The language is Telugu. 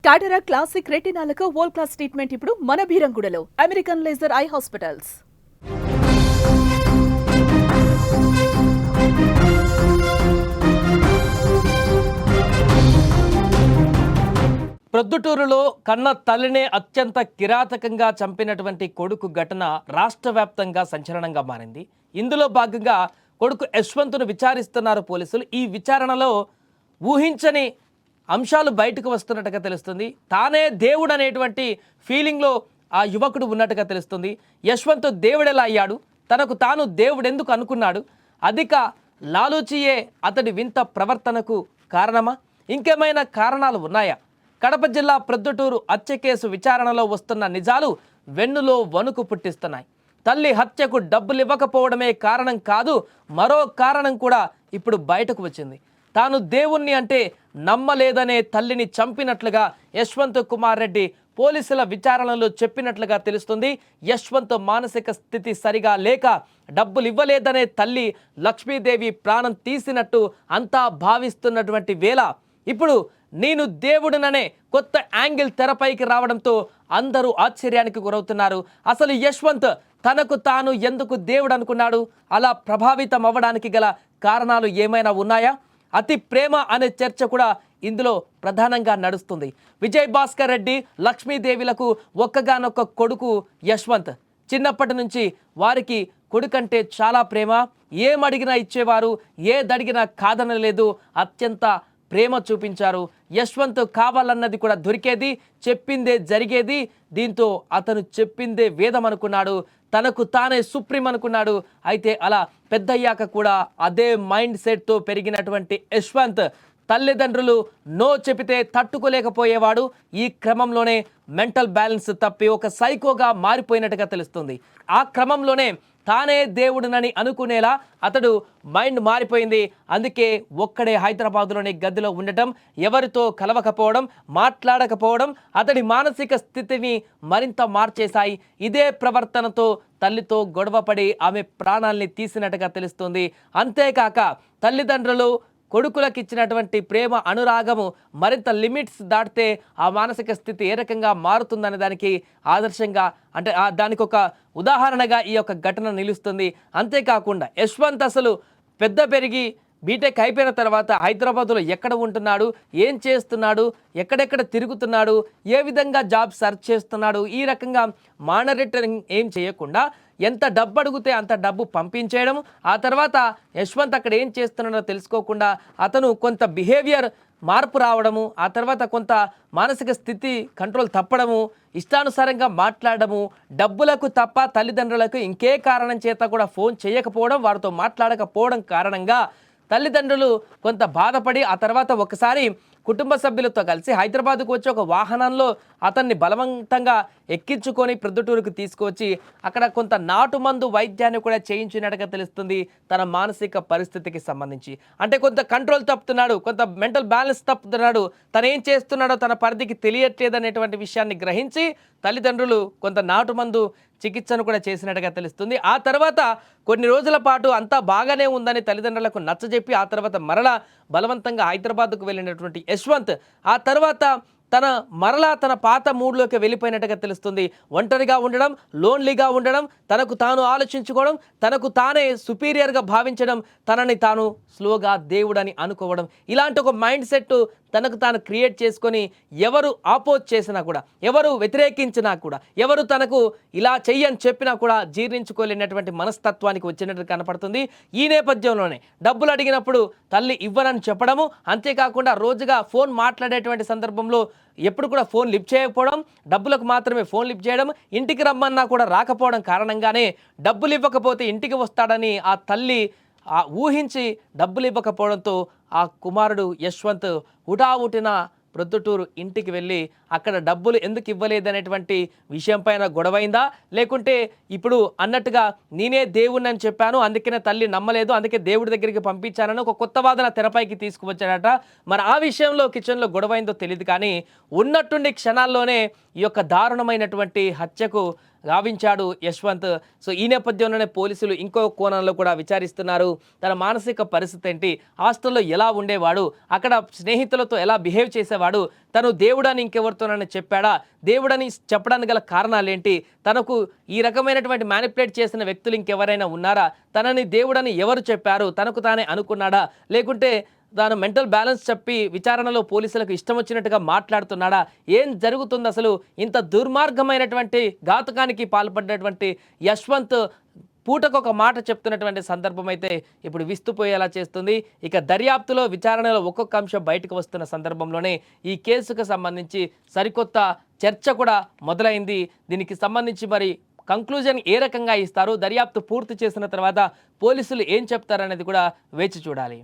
కాటరా క్లాసిక్ రెటినాలకు వరల్డ్ క్లాస్ ట్రీట్మెంట్ ఇప్పుడు మన భీరంగూడలో అమెరికన్ లేజర్ ఐ హాస్పిటల్స్. ప్రొద్దుటూరులో కన్న తల్లినే అత్యంత కిరాతకంగా చంపినటువంటి కొడుకు ఘటన రాష్ట్ర వ్యాప్తంగా సంచలనంగా మారింది. ఇందులో భాగంగా కొడుకు యశ్వంత్ను విచారిస్తున్నారు పోలీసులు. ఈ విచారణలో ఊహించని అంశాలు బయటకు వస్తున్నట్టుగా తెలుస్తుంది. తానే దేవుడు అనేటువంటి ఫీలింగ్లో ఆ యువకుడు ఉన్నట్టుగా తెలుస్తుంది. యశ్వంత్ దేవుడెలా అయ్యాడు, తనకు తాను దేవుడెందుకు అనుకున్నాడు, అధిక లాలూచియే అతడి వింత ప్రవర్తనకు కారణమా, ఇంకేమైనా కారణాలు ఉన్నాయా? కడప జిల్లా ప్రొద్దుటూరు హత్య కేసు విచారణలో వస్తున్న నిజాలు వెన్నులో వణుకు పుట్టిస్తున్నాయి. తల్లి హత్యకు డబ్బులు ఇవ్వకపోవడమే కారణం కాదు, మరో కారణం కూడా ఇప్పుడు బయటకు వచ్చింది. తాను దేవుణ్ణి అంటే నమ్మలేదనే తల్లిని చంపినట్లుగా యశ్వంత్ కుమార్ రెడ్డి పోలీసుల విచారణలో చెప్పినట్లుగా తెలుస్తుంది. యశ్వంత్ మానసిక స్థితి సరిగా లేక డబ్బులు ఇవ్వలేదనే తల్లి లక్ష్మీదేవి ప్రాణం తీసినట్టు అంతా భావిస్తున్నటువంటి వేళ ఇప్పుడు నేను దేవుడిననే కొత్త యాంగిల్ తెరపైకి రావడంతో అందరూ ఆశ్చర్యానికి గురవుతున్నారు. అసలు యశ్వంత్ తనకు తాను ఎందుకు దేవుడు అనుకున్నాడు? అలా ప్రభావితం అవ్వడానికి గల కారణాలు ఏమైనా ఉన్నాయా? అతి ప్రేమ అనే చర్చ కూడా ఇందులో ప్రధానంగా నడుస్తుంది. విజయ్ భాస్కర్ రెడ్డి లక్ష్మీదేవిలకు ఒక్కగానొక్క కొడుకు యశ్వంత్. చిన్నప్పటి నుంచి వారికి కొడుకంటే చాలా ప్రేమ. ఏమడిగినా ఇచ్చేవారు, ఏదడిగినా కాదనలేదు. అత్యంత ప్రేమ చూపించారు. యశ్వంత్ కావాలన్నది కూడా దొరికేది, చెప్పిందే జరిగేది. దీంతో అతను చెప్పిందే వేదం అనుకున్నాడు, తనకు తానే సుప్రీం అనుకున్నాడు. అయితే అలా పెద్దయ్యాక కూడా అదే మైండ్ సెట్తో పెరిగినటువంటి యశ్వంత్ తల్లిదండ్రులు నో చెబితే తట్టుకోలేకపోయేవాడు. ఈ క్రమంలోనే మెంటల్ బ్యాలెన్స్ తప్పి ఒక సైకోగా మారిపోయినట్టుగా తెలుస్తుంది. ఆ క్రమంలోనే తానే దేవుడినని అనుకునేలా అతడు మైండ్ మారిపోయింది. అందుకే ఒక్కడే హైదరాబాదులోని గదిలో ఉండటం, ఎవరితో కలవకపోవడం, మాట్లాడకపోవడం అతడి మానసిక స్థితిని మరింత మార్చేశాయి. ఇదే ప్రవర్తనతో తల్లితో గొడవపడి ఆమె ప్రాణాల్ని తీసినట్టుగా తెలుస్తుంది. అంతేకాక తల్లిదండ్రులు కొడుకులకు ఇచ్చినటువంటి ప్రేమ అనురాగము మరింత లిమిట్స్ దాటితే ఆ మానసిక స్థితి ఏ రకంగా మారుతుందనే దానికి ఆదర్శంగా, అంటే దానికి ఒక ఉదాహరణగా ఈ యొక్క ఘటన నిలుస్తుంది. అంతేకాకుండా యశ్వంత్ అసలు పెద్ద పెరిగి బీటెక్ అయిపోయిన తర్వాత హైదరాబాద్లో ఎక్కడ ఉంటున్నాడు, ఏం చేస్తున్నాడు, ఎక్కడెక్కడ తిరుగుతున్నాడు, ఏ విధంగా జాబ్ సెర్చ్ చేస్తున్నాడు, ఈ రకంగా మానిటరింగ్ ఏం చేయకుండా ఎంత డబ్బు అడిగితే అంత డబ్బు పంపించేయడం, ఆ తర్వాత యశ్వంత్ అక్కడ ఏం చేస్తున్నాడో తెలుసుకోకుండా అతను కొంత బిహేవియర్ మార్పు రావడము, ఆ తర్వాత కొంత మానసిక స్థితి కంట్రోల్ తప్పడము, ఇష్టానుసారంగా మాట్లాడడము, డబ్బులకు తప్ప తల్లిదండ్రులకు ఇంకే కారణం చేత కూడా ఫోన్ చేయకపోవడం, వారితో మాట్లాడకపోవడం కారణంగా తల్లిదండ్రులు కొంత బాధపడి ఆ తర్వాత ఒకసారి కుటుంబ సభ్యులతో కలిసి హైదరాబాద్కు వచ్చి ఒక వాహనంలో అతన్ని బలవంతంగా ఎక్కించుకొని ప్రొద్దుటూరుకు తీసుకువచ్చి అక్కడ కొంత నాటుమందు వైద్యాన్ని కూడా చేయించినట్టుగా తెలుస్తుంది. తన మానసిక పరిస్థితికి సంబంధించి అంటే కొంత కంట్రోల్ తప్పుతున్నాడు, కొంత మెంటల్ బ్యాలెన్స్ తప్పుతున్నాడు, తను ఏం చేస్తున్నాడో తన పరిధికి తెలియట్లేదు అనేటువంటి విషయాన్ని గ్రహించి తల్లిదండ్రులు కొంత నాటుమందు చికిత్సను కూడా చేసినట్టుగా తెలుస్తుంది. ఆ తర్వాత కొన్ని రోజుల పాటు అంతా బాగానే ఉందని తల్లిదండ్రులకు నచ్చజెప్పి ఆ తర్వాత మరలా బలవంతంగా హైదరాబాద్కు వెళ్ళినటువంటి యశ్వంత్ ఆ తర్వాత మరలా తన పాత మూడ్లోకి వెళ్ళిపోయినట్టుగా తెలుస్తుంది. ఒంటరిగా ఉండడం, లోన్లీగా ఉండడం, తనకు తాను ఆలోచించుకోవడం, తనకు తానే సుపీరియర్గా భావించడం, తనని తాను స్లోగా దేవుడని అనుకోవడం, ఇలాంటి ఒక మైండ్ సెట్ తనకు తాను క్రియేట్ చేసుకొని ఎవరు ఆపోజ్ చేసినా కూడా, ఎవరు వ్యతిరేకించినా కూడా, ఎవరు తనకు ఇలా చెయ్యని చెప్పినా కూడా జీర్ణించుకోలేనటువంటి మనస్తత్వానికి వచ్చినట్టు కనపడుతుంది. ఈ నేపథ్యంలోనే డబ్బులు అడిగినప్పుడు తల్లి ఇవ్వనని చెప్పడము, అంతేకాకుండా రోజుగా ఫోన్ మాట్లాడేటువంటి సందర్భంలో ఎప్పుడు కూడా ఫోన్ లిఫ్ట్ చేయకపోవడం, డబ్బులకు మాత్రమే ఫోన్ లిఫ్ట్ చేయడం, ఇంటికి రమ్మన్నా కూడా రాకపోవడం కారణంగానే డబ్బులు ఇవ్వకపోతే ఇంటికి వస్తాడని ఆ తల్లి ఊహించి డబ్బులు ఇవ్వకపోవడంతో ఆ కుమారుడు యశ్వంత్ హుటాహుటిన ప్రొద్దుటూరు ఇంటికి వెళ్ళి అక్కడ డబ్బులు ఎందుకు ఇవ్వలేదనేటువంటి విషయం పైన గొడవైందా, లేకుంటే ఇప్పుడు అన్నట్టుగా నేనే దేవుణ్ణి అని చెప్పాను అందుకనే తల్లి నమ్మలేదు అందుకే దేవుడి దగ్గరికి పంపించానని ఒక కొత్త వాదన తెరపైకి తీసుకువచ్చాడట. మరి ఆ విషయంలో కిచెన్లో గొడవైందో తెలియదు, కానీ ఉన్నట్టుండి క్షణాల్లోనే ఈ యొక్క దారుణమైనటువంటి హత్యకు గావించాడు యశ్వంత్. సో ఈ నేపథ్యంలోనే పోలీసులు ఇంకో కోణంలో కూడా విచారిస్తున్నారు. తన మానసిక పరిస్థితి ఏంటి, హాస్టల్లో ఎలా ఉండేవాడు, అక్కడ స్నేహితులతో ఎలా బిహేవ్ చేసేవాడు, తను దేవుడని ఇంకెవరితోనైనా చెప్పాడా, దేవుడని చెప్పడానికి గల కారణాలు ఏంటి, తనకు ఈ రకమైనటువంటి మ్యానిపులేట్ చేసిన వ్యక్తులు ఇంకెవరైనా ఉన్నారా, తనని దేవుడని ఎవరు చెప్పారు, తనకు తానే అనుకున్నాడా, లేకుంటే తాను మెంటల్ బ్యాలెన్స్ చెప్పి విచారణలో పోలీసులకు ఇష్టం వచ్చినట్టుగా మాట్లాడుతున్నాడా, ఏం జరుగుతుంది అసలు, ఇంత దుర్మార్గమైనటువంటి ఘాతుకానికి పాల్పడినటువంటి యశ్వంత్ పూటకొక మాట చెప్తున్నటువంటి సందర్భం అయితే ఇప్పుడు విస్తుపోయేలా చేస్తుంది. ఇక దర్యాప్తులో విచారణలో ఒక్కొక్క అంశం బయటకు వస్తున్న సందర్భంలోనే ఈ కేసుకు సంబంధించి సరికొత్త చర్చ కూడా మొదలైంది. దీనికి సంబంధించి మరి కంక్లూజన్ ఏ రకంగా ఇస్తారు, దర్యాప్తు పూర్తి చేసిన తర్వాత పోలీసులు ఏం చెప్తారనేది కూడా వేచి చూడాలి.